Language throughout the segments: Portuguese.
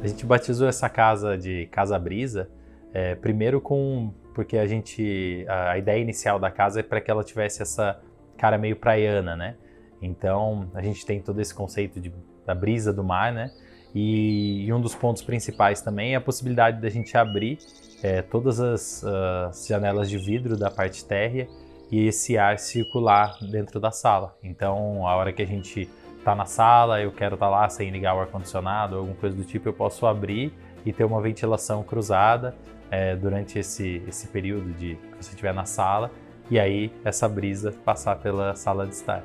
A gente batizou essa casa de Casa Brisa, primeiro porque a ideia inicial da casa é para que ela tivesse essa cara meio praiana, né? Então a gente tem todo esse conceito da brisa do mar, né? E um dos pontos principais também é a possibilidade da gente abrir todas as janelas de vidro da parte térrea e esse ar circular dentro da sala. Então, a hora que a gente está na sala, eu quero estar lá sem ligar o ar-condicionado, alguma coisa do tipo, eu posso abrir e ter uma ventilação cruzada durante esse período que você estiver na sala, e aí essa brisa passar pela sala de estar.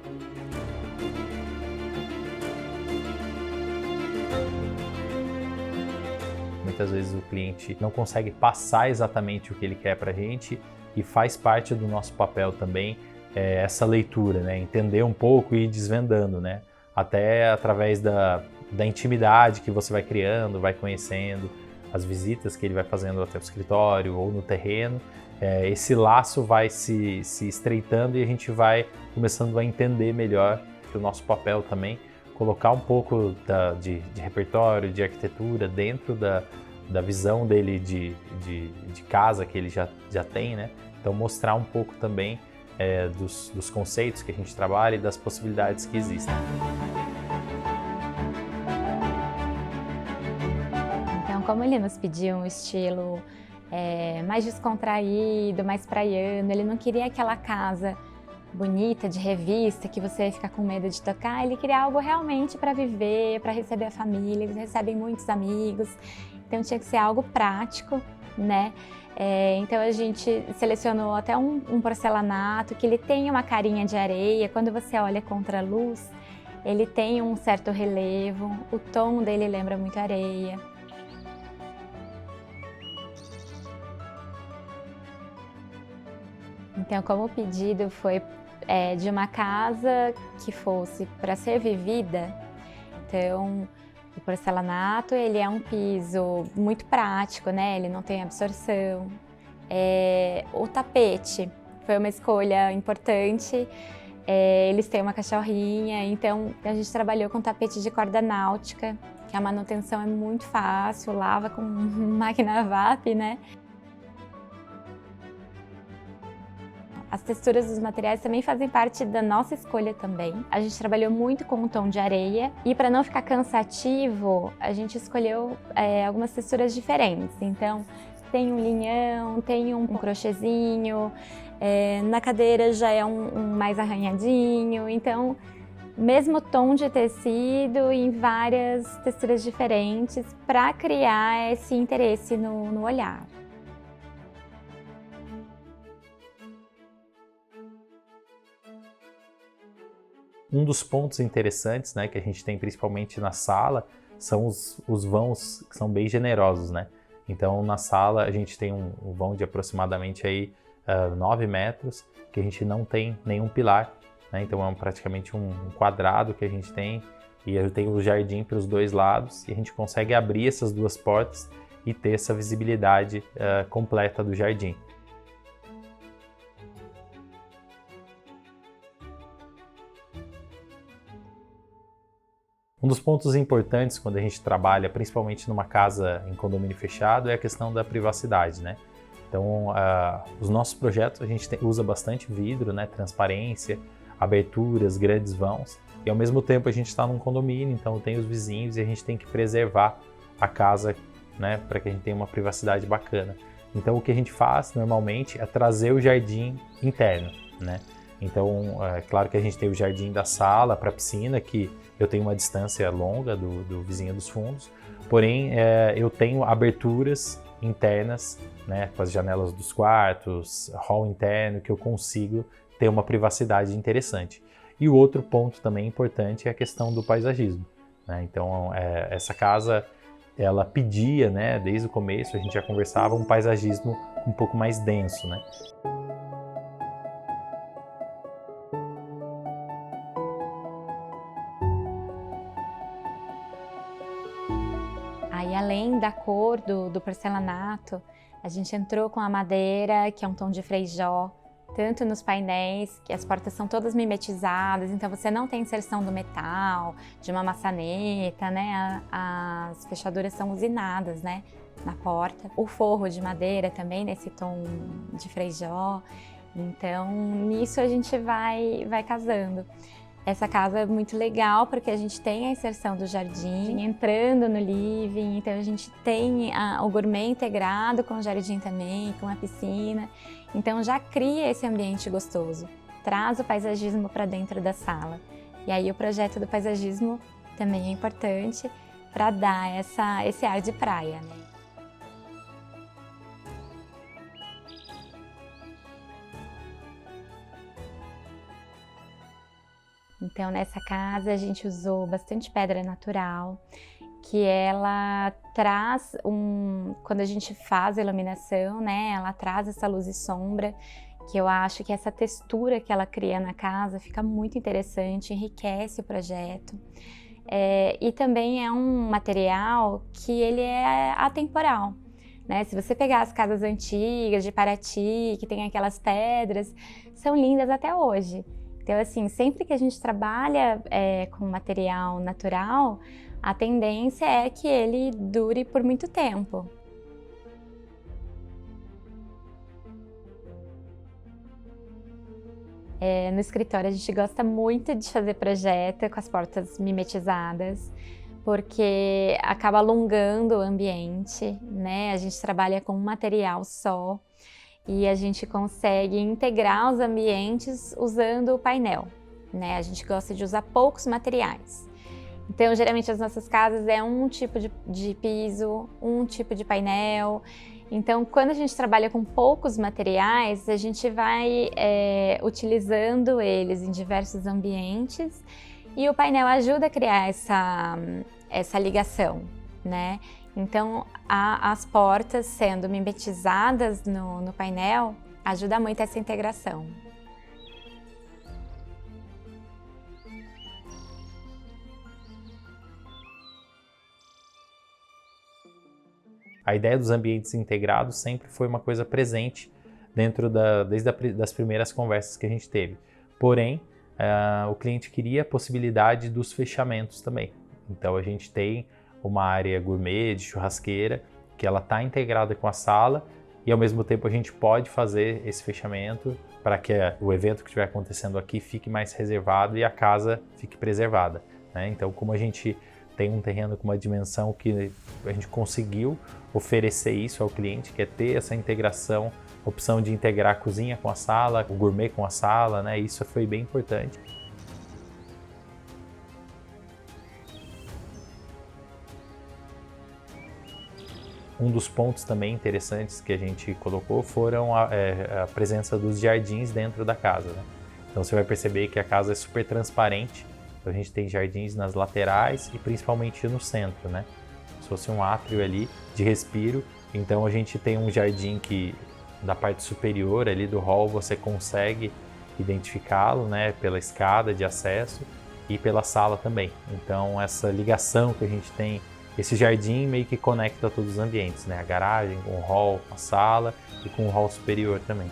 Muitas vezes o cliente não consegue passar exatamente o que ele quer para a gente, e faz parte do nosso papel também essa leitura, né? Entender um pouco e ir desvendando, né? Até através da intimidade que você vai criando, vai conhecendo, as visitas que ele vai fazendo até o escritório ou no terreno, esse laço vai se estreitando e a gente vai começando a entender melhor o nosso papel também, colocar um pouco de repertório, de arquitetura dentro da visão dele de casa que ele já tem, né? Então mostrar um pouco também dos conceitos que a gente trabalha e das possibilidades que existem. Então, como ele nos pediu um estilo mais descontraído, mais praiano, ele não queria aquela casa bonita de revista que você fica com medo de tocar, ele queria algo realmente para viver, para receber a família. Eles recebem muitos amigos, então tinha que ser algo prático, né? Então a gente selecionou até um porcelanato que ele tem uma carinha de areia. Quando você olha contra a luz, ele tem um certo relevo, o tom dele lembra muito areia. Então, como o pedido foi de uma casa que fosse para ser vivida, então o porcelanato ele é um piso muito prático, né? Ele não tem absorção. O tapete foi uma escolha importante. Eles têm uma cachorrinha, então a gente trabalhou com tapete de corda náutica, que a manutenção é muito fácil, lava com máquina VAP, né? As texturas dos materiais também fazem parte da nossa escolha também. A gente trabalhou muito com o tom de areia e para não ficar cansativo, a gente escolheu algumas texturas diferentes. Então, tem um linhão, tem um crochêzinho, na cadeira já é um mais arranhadinho. Então, mesmo tom de tecido em várias texturas diferentes para criar esse interesse no olhar. Um dos pontos interessantes, né, que a gente tem principalmente na sala são os vãos, que são bem generosos, né? Então na sala a gente tem um vão de aproximadamente aí 9 metros, que a gente não tem nenhum pilar, né? Então é praticamente um quadrado que a gente tem, e eu tenho o jardim para os dois lados, e a gente consegue abrir essas duas portas e ter essa visibilidade completa do jardim. Um dos pontos importantes quando a gente trabalha, principalmente numa casa em condomínio fechado, é a questão da privacidade, né? Então, os nossos projetos a gente usa bastante vidro, né? Transparência, aberturas, grandes vãos, e ao mesmo tempo a gente está num condomínio, então tem os vizinhos e a gente tem que preservar a casa, né? Para que a gente tenha uma privacidade bacana. Então, o que a gente faz normalmente é trazer o jardim interno, né? Então, é claro que a gente tem o jardim da sala para a piscina, que eu tenho uma distância longa do vizinho dos fundos, porém eu tenho aberturas internas, né, com as janelas dos quartos, hall interno, que eu consigo ter uma privacidade interessante. E o outro ponto também importante é a questão do paisagismo, né? Então, essa casa, ela pedia, né, desde o começo, a gente já conversava, um paisagismo um pouco mais denso, né? Aí, além da cor do porcelanato, a gente entrou com a madeira, que é um tom de freijó, tanto nos painéis, que as portas são todas mimetizadas, então você não tem inserção do metal, de uma maçaneta, né? As fechaduras são usinadas, né? Na porta. O forro de madeira também, nesse tom de Frejó. Então, nisso a gente vai casando. Essa casa é muito legal porque a gente tem a inserção do jardim entrando no living, então a gente tem o gourmet integrado com o jardim também, com a piscina. Então já cria esse ambiente gostoso, traz o paisagismo para dentro da sala. E aí o projeto do paisagismo também é importante para dar esse ar de praia, né? Então, nessa casa a gente usou bastante pedra natural, que ela traz quando a gente faz a iluminação, né, ela traz essa luz e sombra, que eu acho que essa textura que ela cria na casa fica muito interessante, enriquece o projeto. E também é um material que ele é atemporal, né? Se você pegar as casas antigas de Paraty, que tem aquelas pedras, são lindas até hoje. Então, assim, sempre que a gente trabalha com material natural, a tendência é que ele dure por muito tempo. No escritório a gente gosta muito de fazer projeto com as portas mimetizadas, porque acaba alongando o ambiente, né? A gente trabalha com um material só. E a gente consegue integrar os ambientes usando o painel, né? A gente gosta de usar poucos materiais. Então, geralmente as nossas casas é um tipo de piso, um tipo de painel. Então, quando a gente trabalha com poucos materiais, a gente vai utilizando eles em diversos ambientes e o painel ajuda a criar essa ligação, né? Então, as portas sendo mimetizadas no painel ajuda muito essa integração. A ideia dos ambientes integrados sempre foi uma coisa presente desde das primeiras conversas que a gente teve. Porém, o cliente queria a possibilidade dos fechamentos também. Então, a gente tem uma área gourmet de churrasqueira, que ela está integrada com a sala e ao mesmo tempo a gente pode fazer esse fechamento para que o evento que estiver acontecendo aqui fique mais reservado e a casa fique preservada, né? Então, como a gente tem um terreno com uma dimensão que a gente conseguiu oferecer isso ao cliente, que é ter essa integração, opção de integrar a cozinha com a sala, o gourmet com a sala, né? Isso foi bem importante. Um dos pontos também interessantes que a gente colocou foram a presença dos jardins dentro da casa, né? Então você vai perceber que a casa é super transparente, então a gente tem jardins nas laterais e principalmente no centro, né? Se fosse um átrio ali de respiro, então a gente tem um jardim que da parte superior ali do hall você consegue identificá-lo, né? Pela escada de acesso e pela sala também. Então essa ligação que a gente tem, esse jardim meio que conecta todos os ambientes, né? A garagem com o hall, a sala e com o hall superior também.